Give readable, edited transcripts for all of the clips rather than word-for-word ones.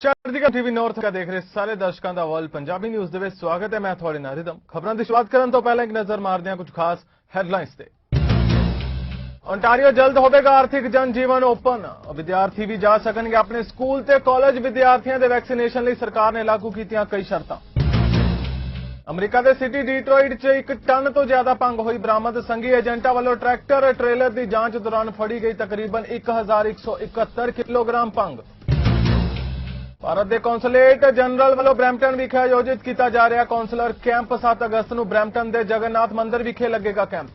ਚੜ੍ਹਦੀਕਲਾ TV north ਦਾ ਦੇਖ ਰਹੇ ਸਾਰੇ ਦਰਸ਼ਕਾਂ ਦਾ ਵਰਲਡ ਪੰਜਾਬੀ ਨਿਊਜ਼ ਦੇ ਵਿੱਚ ਸਵਾਗਤ ਹੈ। ਮੈਂ ਤੁਹਾਡੇ ਨਾਲ ਰਿਦਮ। ਖਬਰਾਂ ਦੀ ਸ਼ੁਰੂਆਤ ਕਰਨ ਤੋਂ ਪਹਿਲਾਂ ਇੱਕ ਨਜ਼ਰ ਮਾਰਦੇ ਹਾਂ ਕੁਝ ਖਾਸ ਹੈਡਲਾਈਨਸ ਤੇ। ओंटारियो जल्द होगा आर्थिक जनजीवन ओपन। विद्यार्थी भी जा सकणगे अपने स्कूल ते कॉलेज। विद्यार्थियों के वैक्सीनेशन लई सरकार ने लागू कीतियां कई शर्तां। अमरीका के सिटी डीट्रोइट च 1 टन तो ज्यादा भंग हुई बरामद। संघी एजेंटा वालों ट्रैक्टर ट्रेलर की जांच दौरान फड़ी गई तकरीबन 1171 किलोग्राम भंग। भारत के कौंसलेट जनरल वालों ब्रैम्पटन विखे आयोजित किया जा रहा कौंसलर कैंप। 7 अगस्त को ब्रैम्पटन के जगन्नाथ मंदिर विखे लगेगा कैंप।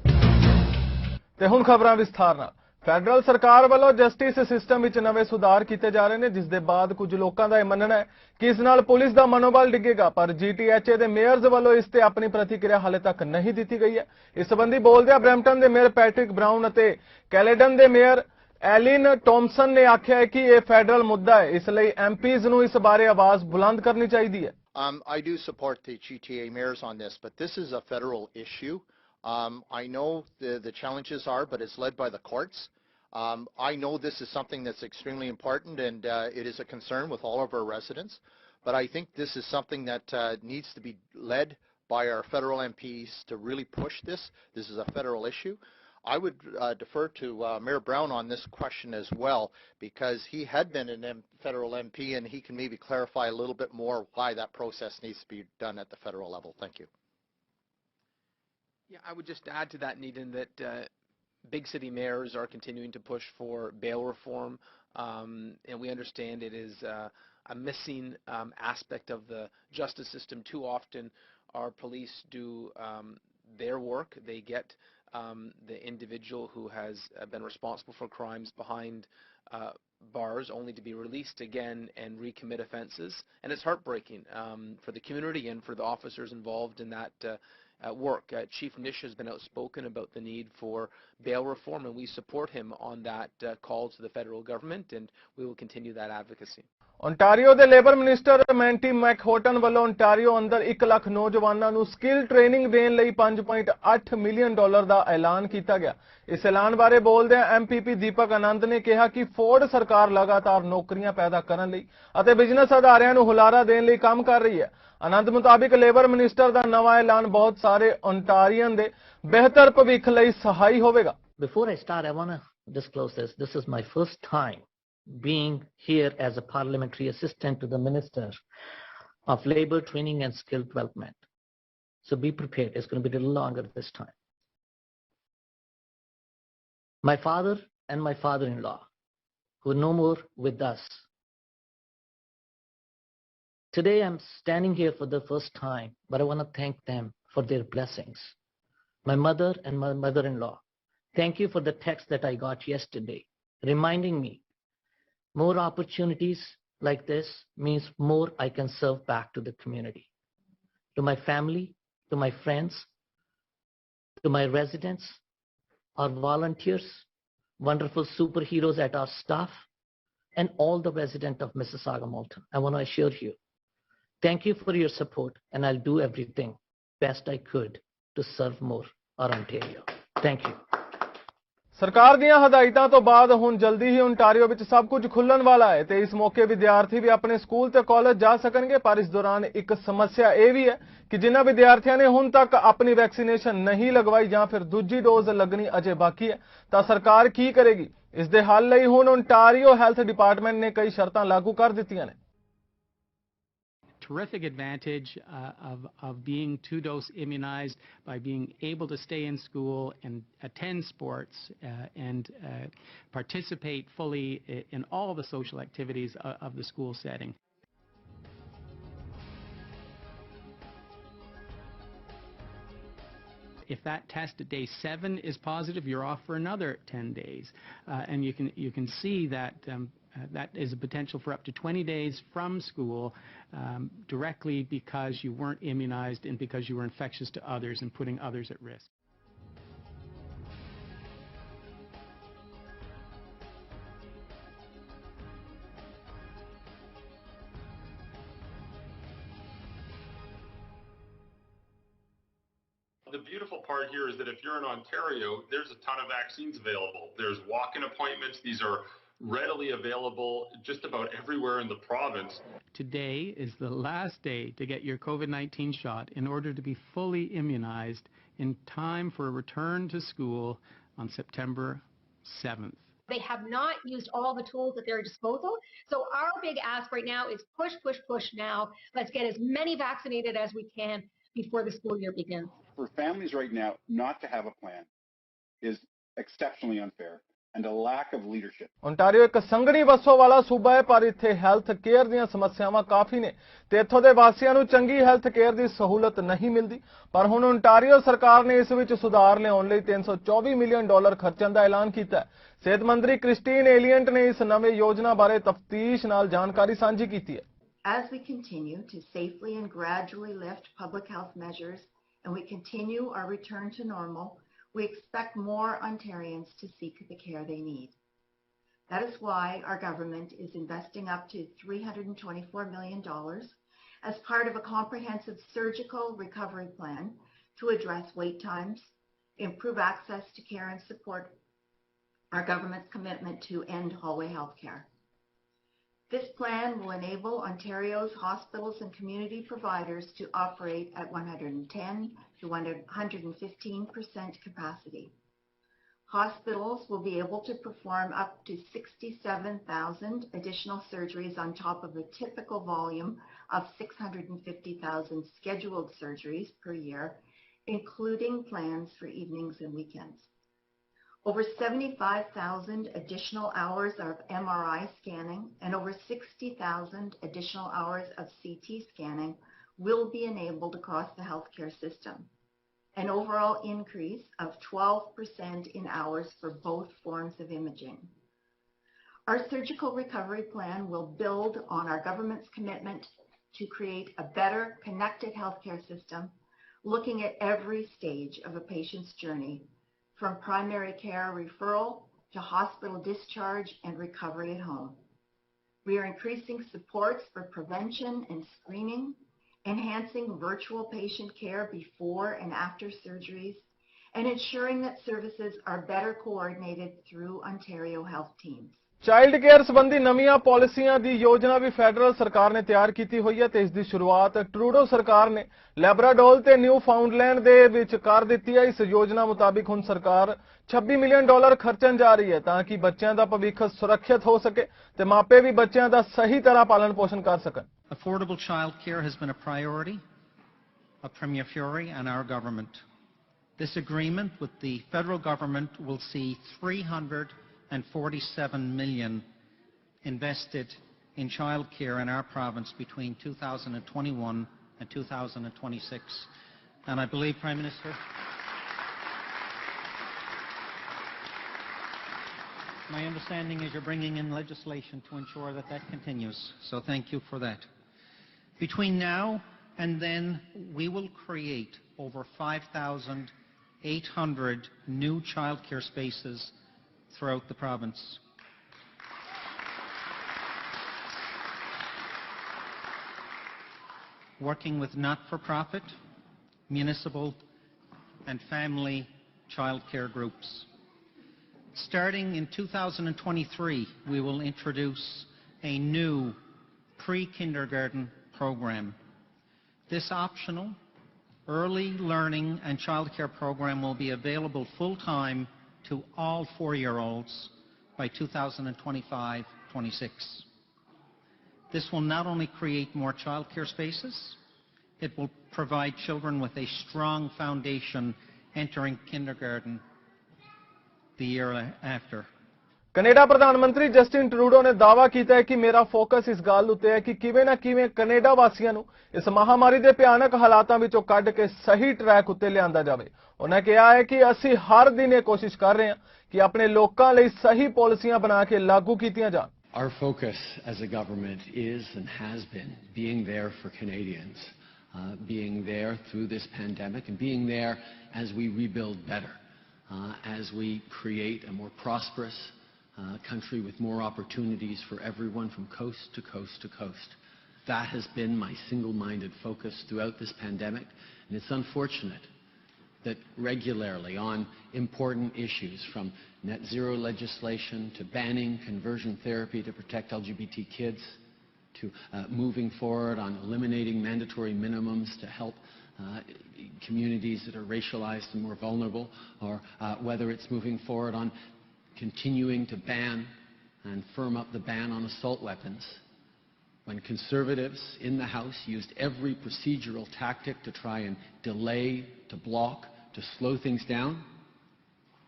ਤੇ ਹੁਣ ਖਬਰਾਂ ਵਿਸਥਾਰ ਨਾਲ। ਫੈਡਰਲ ਸਰਕਾਰ ਵੱਲੋਂ ਜਸਟਿਸ ਸਿਸਟਮ ਵਿੱਚ ਨਵੇਂ ਸੁਧਾਰ ਕੀਤੇ ਜਾ ਰਹੇ ਨੇ, ਜਿਸ ਦੇ ਬਾਅਦ ਕੁਝ ਲੋਕਾਂ ਦਾ ਇਹ ਮੰਨਣਾ ਹੈ ਕਿ ਇਸ ਨਾਲ ਪੁਲਿਸ ਦਾ ਮਨੋਬਲ ਡਿੱਗੇਗਾ। ਪਰ ਜੀਟੀਐਚਏ ਦੇ ਮੇਅਰਜ਼ ਵੱਲੋਂ ਇਸ ਤੇ ਆਪਣੀ ਪ੍ਰਤੀਕਿਰਿਆ ਹਾਲੇ ਤੱਕ ਨਹੀਂ ਦਿੱਤੀ ਗਈ ਹੈ। ਇਸ ਸੰਬੰਧੀ ਬੋਲਦਿਆਂ ਬਰੈਂਪਟਨ ਦੇ ਮੇਅਰ ਪੈਟ੍ਰਿਕ ਬਰਾਊਨ ਅਤੇ ਕੈਲੇਡਨ ਦੇ ਮੇਅਰ ਐਲਿਨ ਟੌਮਸਨ ਨੇ ਆਖਿਆ ਹੈ ਕਿ ਇਹ ਫੈਡਰਲ ਮੁੱਦਾ ਹੈ, ਇਸ ਲਈ ਐਮਪੀਜ਼ ਨੂੰ ਇਸ ਬਾਰੇ ਆਵਾਜ਼ ਬੁਲੰਦ ਕਰਨੀ ਚਾਹੀਦੀ ਹੈ। I do support the GTA mayors on this, but this is a federal issue. I know the challenges are, but it's led by the courts. I know this is something that's extremely important, and it is a concern with all of our residents. But I think this is something that needs to be led by our federal MPs to really push this. This is a federal issue. I would defer to Mayor Brown on this question as well, because he had been a federal MP, and he can maybe clarify a little bit more why that process needs to be done at the federal level. Thank you. Yeah, I would just add to that, Needham, that big city mayors are continuing to push for bail reform, and we understand it is a missing aspect of the justice system. Too often our police do their work. They get the individual who has been responsible for crimes behind bars only to be released again and recommit offenses, and it's heartbreaking for the community and for the officers involved in that work. Chief Nish has been outspoken about the need for bail reform, and we support him on that call to the federal government, and we will continue that advocacy. Ontario के labour minister मैंटी मैकहोटन वालों Ontario अंदर 1 लाख नौजवानों को skill training देने लई $5.8 million का ऐलान किया गया। इस ऐलान बारे बोलदे एमपीपी दीपक आनंद ने कहा कि फोर्ड सरकार लगातार नौकरियां पैदा करने लई अते बिजनेस अदारियां नूं हुलारा देने लई काम कर रही है। आनंद मुताबिक लेबर मिनिस्टर का नवा ऐलान बहुत सारे ओंटारियन दे बेहतर भविख लई सहाई होवेगा। Before I start, I want to disclose this. This is my first time being here as a parliamentary assistant to the Minister of Labour, Training and Skill Development. So be prepared. It's going to be a little longer this time. My father and my father-in-law, who are no more with us. Today I'm standing here for the first time, but I want to thank them for their blessings. My mother and my mother-in-law, thank you for the text that I got yesterday, reminding me more opportunities like this means more I can serve back to the community, to my family, to my friends, to my residents, our volunteers, wonderful superheroes at our staff, and all the residents of Mississauga Malton. I want to assure you, thank you for your support, and I'll do everything best I could to serve more our Ontario. Thank you. सरकार दीयां हदायतां तो बाद हुण जल्दी ही Ontario विच सब कुछ खुलण वाला है ते इस मौके विद्यार्थी भी अपने स्कूल ते कॉलेज जा सकणगे। पर इस दौरान एक समस्या यह भी है कि जिन्हां विद्यार्थियों ने हुण तक अपनी वैक्सीनेशन नहीं लगवाई जां फिर दूजी डोज लगनी अजे बाकी है तां सरकार की करेगी। इस दे हल लई हुण ओंटारियो हैल्थ डिपार्टमेंट ने कई शर्तां लागू कर दित्तियां ने। Terrific advantage of being 2-dose immunized by being able to stay in school and attend sports and participate fully in all the social activities of the school setting. If that test at day 7 is positive, you're off for another 10 days, and you can see that that is a potential for up to 20 days from school directly because you weren't immunized and because you were infectious to others and putting others at risk. The beautiful part here is that if you're in Ontario, there's a ton of vaccines available. There's walk-in appointments. These are readily available just about everywhere in the province. Today is the last day to get your COVID-19 shot in order to be fully immunized in time for a return to school on September 7th. They have not used all the tools at their disposal. So our big ask right now is push, push, push now. Let's get as many vaccinated as we can before the school year begins. For families right now not to have a plan is exceptionally unfair and a lack of leadership. Ontario ਇੱਕ ਸੰਘਣੀ ਵਸੋਂ ਵਾਲਾ ਸੂਬਾ ਹੈ, ਪਰ ਇੱਥੇ health care ਦੀਆਂ ਸਮੱਸਿਆਵਾਂ ਕਾਫੀ ਨੇ ਤੇ ਇੱਥੋਂ ਦੇ ਵਾਸੀਆਂ ਨੂੰ ਚੰਗੀ ਹੈਲਥ ਕੇਅਰ ਦੀ ਸਹੂਲਤ ਨਹੀਂ ਮਿਲਦੀ। ਪਰ ਹੁਣ ਓਨਟਾਰੀਓ ਸਰਕਾਰ ਨੇ ਇਸ ਵਿੱਚ ਸੁਧਾਰ ਲਿਆਉਣ ਲਈ $324 ਮਿਲੀਅਨ ਖਰਚਣ ਦਾ ਐਲਾਨ ਕੀਤਾ ਹੈ। ਸਿਹਤ ਮੰਤਰੀ ਕ੍ਰਿਸਟੀਨ ਏਲੀਅੰਟ ਨੇ ਇਸ ਨਵੇਂ ਯੋਜਨਾ ਬਾਰੇ ਤਫਤੀਸ਼ ਨਾਲ ਜਾਣਕਾਰੀ ਸਾਂਝੀ ਕੀਤੀ ਹੈ। As we continue to safely and gradually lift public health measures and we continue our return to normal, we expect more Ontarians to seek the care they need. That is why our government is investing up to $324 million as part of a comprehensive surgical recovery plan to address wait times, improve access to care and support our government's commitment to end hallway health care. This plan will enable Ontario's hospitals and community providers to operate at 110 to 115% capacity. Hospitals will be able to perform up to 67,000 additional surgeries on top of a typical volume of 650,000 scheduled surgeries per year, including plans for evenings and weekends. Over 75,000 additional hours of MRI scanning and over 60,000 additional hours of CT scanning will be enabled across the healthcare system, an overall increase of 12% in hours for both forms of imaging. Our surgical recovery plan will build on our government's commitment to create a better connected healthcare system, looking at every stage of a patient's journey, from primary care referral to hospital discharge and recovery at home. We are increasing supports for prevention and screening, enhancing virtual patient care before and after surgeries, and ensuring that services are better coordinated through Ontario health teams. Child care ਸੰਬੰਧੀ ਨਵੀਆਂ ਪਾਲਿਸੀਆਂ ਦੀ ਯੋਜਨਾ ਵੀ federal ਸਰਕਾਰ ਨੇ ਤਿਆਰ ਕੀਤੀ ਹੋਈ ਹੈ ਤੇ ਇਸ ਦੀ ਸ਼ੁਰੂਆਤ ਟਰੂਡੋ ਸਰਕਾਰ ਨੇ ਲੈਬਰਾਡੋਰ ਤੇ ਨਿਊ ਫਾਊਂਡਲੈਂਡ ਦੇ ਵਿੱਚ ਕਰ ਦਿੱਤੀ ਹੈ। ਇਸ ਯੋਜਨਾ ਮੁਤਾਬਿਕ ਹੁਣ ਸਰਕਾਰ $26 ਮਿਲੀਅਨ ਖਰਚਣ ਜਾ ਰਹੀ ਹੈ ਤਾਂ ਕਿ ਬੱਚਿਆਂ ਦਾ ਭਵਿੱਖ ਸੁਰੱਖਿਅਤ ਹੋ ਸਕੇ ਤੇ ਮਾਪੇ ਵੀ ਬੱਚਿਆਂ ਦਾ ਸਹੀ ਤਰ੍ਹਾਂ ਪਾਲਣ ਪੋਸ਼ਣ ਕਰ ਸਕਣ। Affordable child care has been a priority of Premier Fury and our government. This agreement with the federal government will see $347 million invested in childcare in our province between 2021 and 2026. And I believe, Prime Minister, my understanding is you're bringing in legislation to ensure that that continues. So thank you for that. Between now and then, we will create over 5,800 new childcare spaces throughout the province. Working with not-for-profit, municipal and family childcare groups. Starting in 2023, we will introduce a new pre-kindergarten program. This optional early learning and childcare program will be available full-time to all 4-year-olds by 2025-26. This will not only create more childcare spaces, it will provide children with a strong foundation entering kindergarten the year after. Canada ਪ੍ਰਧਾਨ ਮੰਤਰੀ Justin Trudeau ਨੇ ਦਾਅਵਾ ਕੀਤਾ ਹੈ ਕਿ ਮੇਰਾ focus ਇਸ ਗੱਲ ਉੱਤੇ ਹੈ ਕਿ ਕਿਵੇਂ ਨਾ ਕਿਵੇਂ ਕੈਨੇਡਾ ਵਾਸੀਆਂ ਨੂੰ ਇਸ ਮਹਾਮਾਰੀ ਦੇ ਭਿਆਨਕ ਹਾਲਾਤਾਂ ਵਿੱਚੋਂ ਕੱਢ ਕੇ ਸਹੀ ਟਰੈਕ ਉੱਤੇ ਲਿਆਂਦਾ ਜਾਵੇ। ਉਹਨਾਂ ਕਿਹਾ ਹੈ ਕਿ ਅਸੀਂ ਹਰ ਦਿਨ ਇਹ ਕੋਸ਼ਿਸ਼ ਕਰ ਰਹੇ ਹਾਂ ਕਿ ਆਪਣੇ ਲੋਕਾਂ ਲਈ ਸਹੀ ਪਾਲਿਸੀਆਂ ਬਣਾ ਕੇ ਲਾਗੂ ਕੀਤੀਆਂ ਜਾਣ। Our focus as a government is and has been being there for Canadians, being there through this pandemic and being there as we rebuild better, as we create a more prosperous country with more opportunities for everyone from coast to coast to coast. That has been my single-minded focus throughout this pandemic, and it's unfortunate that regularly on important issues, from net zero legislation to banning conversion therapy to protect LGBT kids, to moving forward on eliminating mandatory minimums to help communities that are racialized and more vulnerable, or whether it's moving forward on continuing to ban and firm up the ban on assault weapons. When Conservatives in the House used every procedural tactic to try and delay, to block, to slow things down,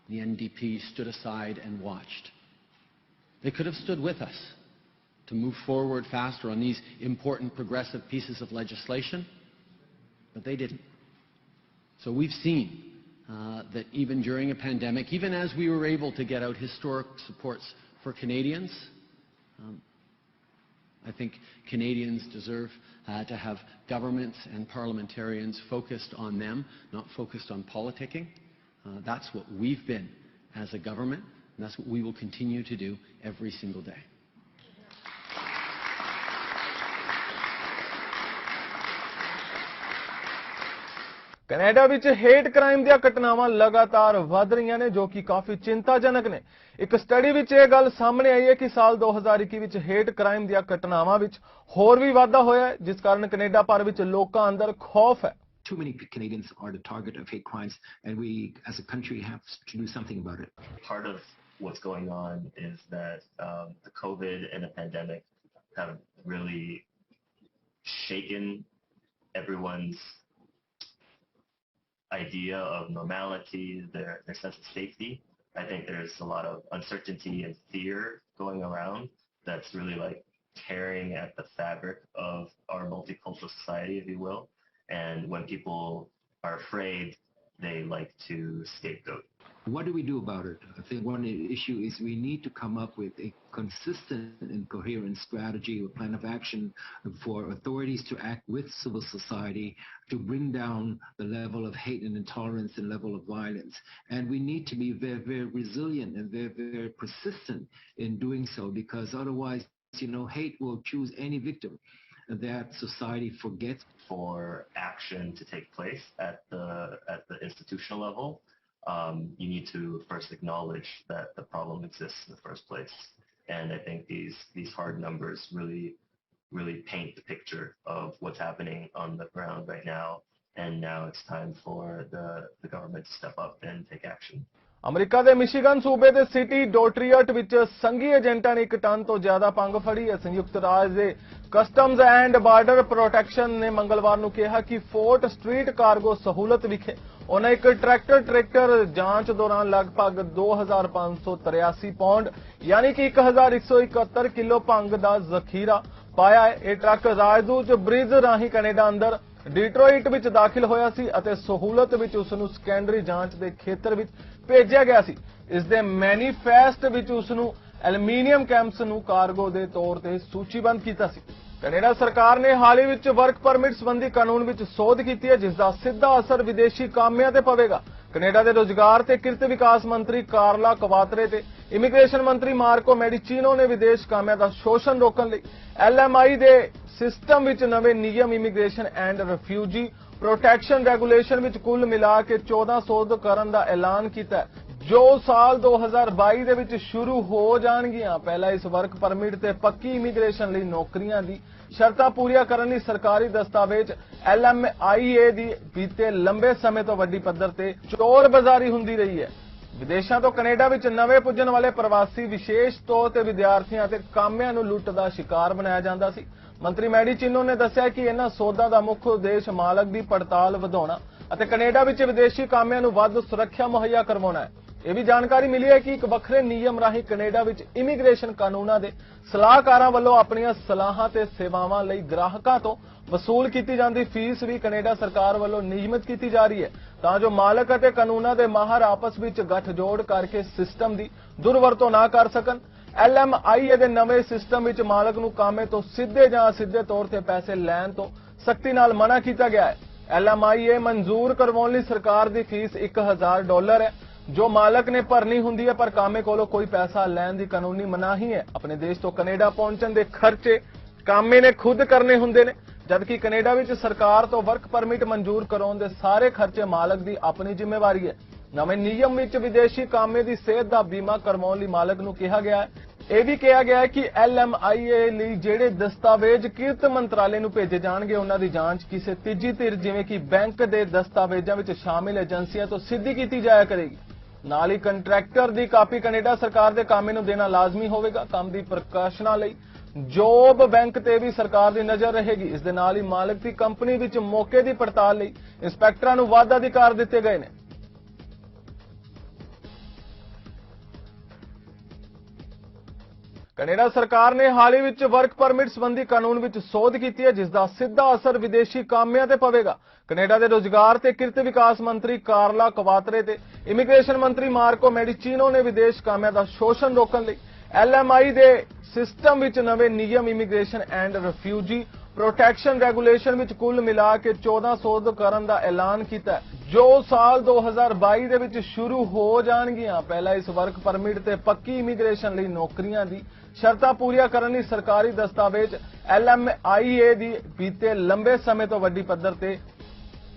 the NDP stood aside and watched. They could have stood with us to move forward faster on these important progressive pieces of legislation, but they didn't. So we've seen that even during a pandemic, even as we were able to get out historic supports for Canadians, I think Canadians deserve to have governments and parliamentarians focused on them, not focused on politicking. That's what we've been as a government, and that's what we will continue to do every single day. Canada ਵਿੱਚ hate crime ਦੀਆਂ ਘਟਨਾਵਾਂ ਲਗਾਤਾਰ ਵਧ ਰਹੀਆਂ ਨੇ ਜੋ ਕਿ ਕਾਫੀ ਚਿੰਤਾਜਨਕ ਨੇ। ਇੱਕ ਸਟੱਡੀ ਵਿੱਚ ਇਹ ਗੱਲ ਸਾਹਮਣੇ ਆਈ ਹੈ ਕਿ ਸਾਲ 2021 ਵਿੱਚ ਹੇਟ ਕ੍ਰਾਈਮ ਦੀਆਂ ਘਟਨਾਵਾਂ ਵਿੱਚ ਹੋਰ ਵੀ ਵਾਧਾ ਹੋਇਆ ਹੈ, ਜਿਸ ਕਾਰਨ ਕੈਨੇਡਾ ਭਰ ਵਿੱਚ ਲੋਕਾਂ ਅੰਦਰ ਖੌਫ ਹੈ। Too many Canadians are the target of hate crimes, and we as a country have to do something about it. Part of what's going on is that the COVID and the pandemic have really shaken everyone's idea of normality, their sense of safety. I think there's a lot of uncertainty and fear going around that's really like tearing at the fabric of our multicultural society, if you will. And when people are afraid, they like to scapegoat. What do we do about it? I think one issue is we need to come up with a consistent and coherent strategy or plan of action for authorities to act with civil society to bring down the level of hate and intolerance and level of violence. And we need to be very, very resilient and very, very persistent in doing so, because otherwise, hate will choose any victim that society forgets. For action to take place at the institutional level, you need to first acknowledge that the problem exists in the first place. And I think these hard numbers really paint the picture of what's happening on the ground right now. And now it's time for the government to step up and take action. America ਦੇ Michigan ਸੂਬੇ ਦੇ city ਡੋਟਰੀਅਟ ਵਿੱਚ ਸੰਘੀ ਏਜੰਟਾਂ ਨੇ 1 ton ਤੋਂ ਜ਼ਿਆਦਾ ਭੰਗ ਫੜੀ ਹੈ। ਸੰਯੁਕਤ ਰਾਜ ਦੇ ਕਸਟਮਜ਼ ਐਂਡ ਬਾਰਡਰ ਪ੍ਰੋਟੈਕਸ਼ਨ ਨੇ ਮੰਗਲਵਾਰ ਨੂੰ ਕਿਹਾ ਕਿ ਫੋਰਟ ਸਟਰੀਟ ਕਾਰਗੋ ਸਹੂਲਤ ਵਿਖੇ ਉਹਨਾਂ ਇੱਕ ਟਰੈਕਟਰ ਜਾਂਚ ਦੌਰਾਨ ਲਗਭਗ 2583 ਪੌਂਡ ਯਾਨੀ ਕਿ 1171 ਕਿਲੋ ਭੰਗ ਦਾ ਜ਼ਖੀਰਾ ਪਾਇਆ ਹੈ। ਇਹ ਟਰੱਕ ਰਾਜਦੂਤ ਬ੍ਰਿਜ ਰਾਹੀਂ ਕੈਨੇਡਾ ਅੰਦਰ ਡਿਟਰੋਇਟ ਵਿੱਚ ਦਾਖਲ ਹੋਇਆ ਸੀ ਅਤੇ ਸਹੂਲਤ ਵਿੱਚ ਉਸ ਨੂੰ ਸੈਕੰਡਰੀ ਜਾਂਚ ਦੇ ਖੇਤਰ ਵਿੱਚ ਭੇਜਿਆ ਗਿਆ ਸੀ। ਇਸ ਦੇ ਮੈਨੀਫੈਸਟ ਵਿੱਚ ਉਸ ਨੂੰ ਐਲੂਮੀਨੀਅਮ ਕੈਂਪਸ ਨੂੰ ਕਾਰਗੋ ਦੇ ਤੌਰ ਤੇ ਸੂਚੀਬੱਧ ਕੀਤਾ ਸੀ। ਕੈਨੇਡਾ ਸਰਕਾਰ ਨੇ ਹਾਲ ਹੀ ਵਿੱਚ ਵਰਕ ਪਰਮਿਟ ਸੰਬੰਧੀ ਕਾਨੂੰਨ ਵਿੱਚ ਸੋਧ ਕੀਤੀ ਹੈ, ਜਿਸ ਦਾ ਸਿੱਧਾ ਅਸਰ ਵਿਦੇਸ਼ੀ ਕਾਮਿਆਂ ਤੇ ਪਵੇਗਾ। ਕੈਨੇਡਾ ਦੇ ਰੋਜ਼ਗਾਰ ਤੇ ਕਿਰਤ ਵਿਕਾਸ ਮੰਤਰੀ ਕਾਰਲਾ ਕਵਾਤਰੇ ਤੇ ਇਮੀਗ੍ਰੇਸ਼ਨ ਮੰਤਰੀ ਮਾਰਕੋ ਮੈਡੀਚੀਨੋ ਨੇ ਵਿਦੇਸ਼ ਕਾਮਿਆਂ ਦਾ ਸ਼ੋਸ਼ਣ ਰੋਕਣ ਲਈ LMI ਦੇ ਸਿਸਟਮ ਵਿੱਚ ਨਵੇਂ ਨਿਯਮ immigration and refugee protection regulation ਵਿੱਚ ਕੁੱਲ ਮਿਲਾ ਕੇ 14 ਸੋਧ ਕਰਨ ਦਾ ਐਲਾਨ ਕੀਤਾ ਜੋ ਸਾਲ 2022 ਦੇ ਵਿੱਚ ਸ਼ੁਰੂ ਹੋ ਜਾਣਗੀਆਂ। ਪਹਿਲਾਂ ਇਸ ਵਰਕ ਪਰਮਿਟ ਤੇ ਪੱਕੀ ਇਮੀਗ੍ਰੇਸ਼ਨ ਲਈ ਨੌਕਰੀਆਂ ਦੀ ਸ਼ਰਤਾਂ ਪੂਰੀਆਂ ਕਰਨ ਲਈ ਸਰਕਾਰੀ ਦਸਤਾਵੇਜ਼ LMIA ਦੀ ਬੀਤੇ ਲੰਬੇ ਸਮੇਂ ਤੋਂ ਵੱਡੀ ਪੱਧਰ ਤੇ ਚੋਰਬਾਜ਼ਾਰੀ ਹੁੰਦੀ ਰਹੀ ਹੈ। ਵਿਦੇਸ਼ਾਂ ਤੋਂ ਕੈਨੇਡਾ ਵਿੱਚ ਨਵੇਂ ਪੁੱਜਣ ਵਾਲੇ ਪ੍ਰਵਾਸੀ ਵਿਸ਼ੇਸ਼ ਤੌਰ ਤੇ ਵਿਦਿਆਰਥੀਆਂ ਤੇ ਕਾਮਿਆਂ ਨੂੰ ਲੁੱਟ ਦਾ ਸ਼ਿਕਾਰ ਬਣਾਇਆ ਜਾਂਦਾ ਸੀ। ਮੰਤਰੀ ਮੈਡੀਚੀਨੋ ਨੇ ਦੱਸਿਆ ਕਿ ਇਹਨਾਂ ਸੋਧਾਂ ਦਾ ਮੁੱਖ ਉਦੇਸ਼ ਮਾਲਕ ਦੀ ਪੜਤਾਲ ਵਧਾਉਣਾ ਅਤੇ ਕੈਨੇਡਾ ਵਿੱਚ ਵਿਦੇਸ਼ੀ ਕਾਮਿਆਂ ਨੂੰ ਵੱਧ ਸੁਰੱਖਿਆ ਮੁਹੱਈਆ ਕਰਵਾਉਣਾ ਹੈ। ਇਹ ਵੀ ਜਾਣਕਾਰੀ ਮਿਲੀ ਹੈ ਕਿ ਇੱਕ ਵੱਖਰੇ ਨਿਯਮ ਰਾਹੀਂ ਕੈਨੇਡਾ ਵਿੱਚ ਇਮੀਗ੍ਰੇਸ਼ਨ ਕਾਨੂੰਨਾਂ ਦੇ ਸਲਾਹਕਾਰਾਂ ਵੱਲੋਂ ਆਪਣੀਆਂ ਸਲਾਹਾਂ ਤੇ ਸੇਵਾਵਾਂ ਲਈ ਗ੍ਰਾਹਕਾਂ ਤੋਂ ਵਸੂਲ ਕੀਤੀ ਜਾਂਦੀ ਫੀਸ ਵੀ ਕੈਨੇਡਾ ਸਰਕਾਰ ਵੱਲੋਂ ਨਿਯਮਿਤ ਕੀਤੀ ਜਾ ਰਹੀ ਹੈ ਤਾਂ ਜੋ ਮਾਲਕ ਅਤੇ ਕਾਨੂੰਨਾਂ ਦੇ ਮਾਹਰ ਆਪਸ ਵਿੱਚ ਗੱਠਜੋੜ ਕਰਕੇ ਸਿਸਟਮ ਦੀ ਦੁਰਵਰਤੋਂ ਨਾ ਕਰ ਸਕਣ। LMIA ਦੇ ਨਵੇਂ ਸਿਸਟਮ ਵਿੱਚ ਮਾਲਕ ਨੂੰ ਕਾਮੇ ਤੋਂ ਸਿੱਧੇ ਜਾਂ ਅਸਿੱਧੇ ਤੌਰ ਤੇ ਪੈਸੇ ਲੈਣ ਤੋਂ ਸਖਤੀ ਨਾਲ ਮਨਾ ਕੀਤਾ ਗਿਆ ਹੈ। LMIA ਮਨਜ਼ੂਰ ਕਰਵਾਉਣ ਲਈ ਸਰਕਾਰ ਦੀ ਫੀਸ $1000 ਹੈ ਜੋ ਮਾਲਕ ਨੇ ਭਰਨੀ ਹੁੰਦੀ ਹੈ, ਪਰ ਕਾਮੇ ਕੋਲੋਂ ਕੋਈ ਪੈਸਾ ਲੈਣ ਦੀ ਕਾਨੂੰਨੀ ਮਨਾਹੀ ਹੈ। ਆਪਣੇ ਦੇਸ਼ ਤੋਂ ਕੈਨੇਡਾ ਪਹੁੰਚਣ ਦੇ ਖਰਚੇ ਕਾਮੇ ਨੇ ਖੁਦ ਕਰਨੇ ਹੁੰਦੇ ਨੇ। जबकि कनेडा विच सरकार तो वर्क परमिट मंजूर कराउण दे सारे खर्चे मालक की अपनी जिम्मेवारी है। नवे नियम विच विदेशी कामे की सेहत का बीमा करवाउण लई मालक नूं कहा गया है। यह भी कहा गया है कि LMIA लई ਜਿਹੜੇ दस्तावेज किरत मंत्रालय नूं भेजे जाणगे उन्हां दी जांच किसी तीजी धिर जिवें कि बैंक के दस्तावेजां विच शामिल एजेंसियां तो सिद्धी कीती जाया करेगी। नाल ही कंट्रैक्टर की कापी कनेडा सरकार के कामे नूं देना लाजमी होवेगा। काम की प्रकाशना लई जॉब बैंक ते भी सरकार की नज़र रहेगी। इस दे नाल ही मालक की कंपनी विच मौके की पड़ताल लई इंस्पैक्टरां नूं वध अधिकार दिते गए ने। कनेडा सरकार ने हाल ही विच वर्क परमिट संबंधी कानून विच सोध की है, जिसका सीधा असर विदेशी कामिਆਂ ते पवेगा। कनेडा के रोजगार ते किरत विकास मंत्री कार्ला कवात्रे ते इमीग्रेशन मंत्री मार्को मेडिचिनो ने विदेश कामिਆਂ ਦਾ शोषण रोकਣ ਲਈ LMI ਦੇ सिस्टम विच नवे नियम immigration and refugee protection regulation विच कुल मिला के 14 सोध करन दा ऐलान किया, जो साल 2022 दे विच शुरू हो जाणगियां। पहला इस वर्क परमिट ते पक्की इमीग्रेशन लई नौकरियां दी शर्तां पूरीਆਂ ਕਰਨ ਲਈ सरकारी दस्तावेज LMIA दी बीते लंबे समय तो वड्डी पद्धर ते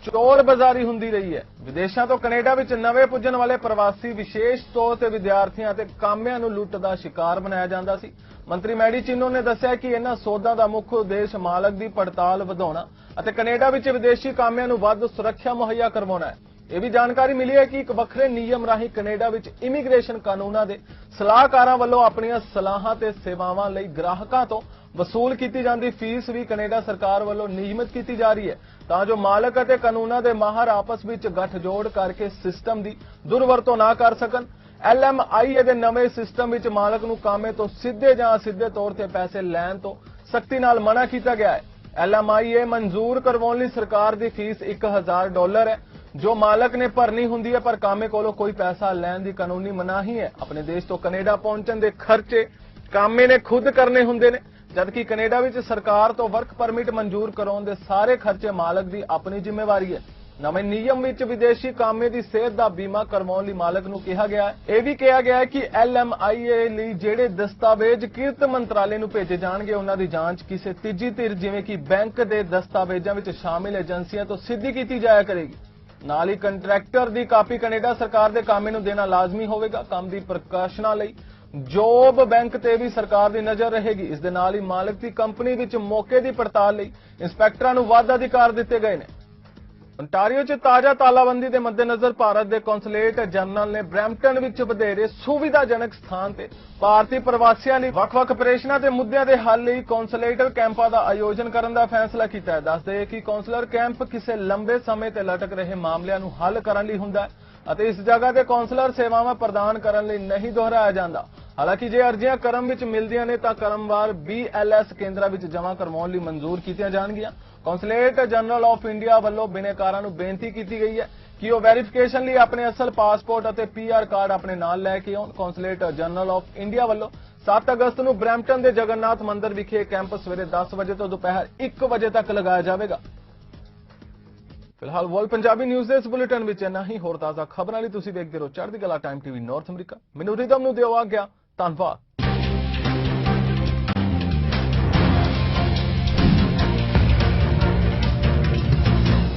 चोर बाजारी हुंदी रही है। विदेशों तो कनेडा विच नवे पुजन वाले प्रवासी विशेष तौर ते विद्यार्थियों ते कामिਆਂ ਨੂੰ लुੱਟ ਦਾ शिकार बनाया जाता सी। मंत्री मैडिचिनो ने दस्सिया कि इन्हां सोधां ਦਾ मुख्य उद्देश मालक ਦੀ पड़ताल ਵਧਾਉਣਾ ਅਤੇ कनेडा विच विदेशी कामिਆਂ ਨੂੰ ਵੱਧ सुरक्षा मुहैया करवाउणा है। यह भी जानकारी मिली है कि एक वखरे नियम राही कनेडा विच इमीग्रेशन कानूनां दे सलाहकारां वल्लों अपणीਆਂ सलाहां ते सेवावां लई ग्राहकां तो वसूल की जाती फीस भी कनेडा सरकार वल्लों नियमित की जा रही है, तां जो मालक ਅਤੇ कानूनां दे माहर आपस विच गठजोड़ करके सिस्टम की दुरवरतों ना कर सकन। LMIA दे नवे सिस्टम विच मालक नूं कामे तो सीधे जां असिधे तौर ते पैसे लैण तो सख्ती नाल मना किया गया है। LMIA मंजूर करवाउण लई सरकार की फीस $1000 है, जो मालक ने भरनी हुंदी है, पर कामे कोलों कोई पैसा लैण की कानूनी मनाही है। अपने देश तो कनेडा पहुंचण दे खर्चे कामे ने खुद करने हुंदे ने, जबकि कनेडा विच सरकार तो वर्क परमिट मंजूर कराउण दे सारे खर्चे मालक की अपनी जिम्मेवारी है। नवे नियम विच विदेशी कामे की सेहत का बीमा करवाउण लई मालक नूं कहा गया है। यह भी कहा गया है कि LMIA लई ਜਿਹੜੇ दस्तावेज किरत मंत्रालय नूं भेजे जाणगे उन्हां दी जांच किसी तीजी धिर जिवें कि बैंक के दस्तावेजां विच शामिल एजेंसियां तो सिद्धी कीती जाया करेगी। नाल ही कंट्रैक्टर की कापी कनेडा सरकार के कामे नूं देना लाजमी होवेगा। काम की प्रकाशना लई जॉब बैंक ते भी सरकार की नज़र रहेगी। इस दे नाल ही मालक की कंपनी विच मौके की पड़ताल लई इंस्पैक्टरां नूं वध अधिकार दिते गए ने। ओंटारियो च ताज़ा तालाबंदी के मद्देनज़र भारत के कौंसलेट जनरल ने ब्रैम्पटन विच वधेरे सुविधाजनक स्थान ते भारतीय प्रवासियों लई वख-वख ऑपरेशनां ते मुद्दिਆਂ ਦੇ हल लई कौंसलेटर कैंपां ਦਾ आयोजन ਕਰਨ ਦਾ फैसला ਕੀਤਾ ਹੈ। ਦੱਸਦੇ कि कौंसलर कैंप किसी लंबे समय ते लटक रहे मामलों ਨੂੰ हल ਕਰਨ ਲਈ ਹੁੰਦਾ है ਅਤੇ इस जगह ते कौंसलर सेवावां प्रदान ਕਰਨ ਲਈ नहीं दोहराया ਜਾਂਦਾ। हालांकि जे अर्जियां क्रम विच मिलदियां ने तां क्रमवार BLS केंद्रां विच जमा करवाउण ਲਈ मंजूर कीतियां जाणगीਆਂ। कौंसलेट जनरल ऑफ इंडिया वल्लों बिनेकारां नूं बेनती की गई है कि वह वेरीफिकेशन लिए अपने असल पासपोर्ट और PR कार्ड अपने नाल लैके आउण। कौंसलेट जनरल ऑफ इंडिया वल्लों 7 अगस्त नूं ब्रैम्पटन के जगन्नाथ मंदिर विखे कैंप सवेरे 10 बजे तो दोपहर 1 बजे तक लगाया जाएगा। फिलहाल वर्ल्ड पंजाबी न्यूज़ दे इस बुलेटिन विच इन्ना ही। होर ताज़ा खबरां लई तुसीं देखदे रहो चढ़दी कला टाइम TV नॉर्थ अमरीका। मैनूं रिदम नूं दिओ आग्या। धन्नवाद।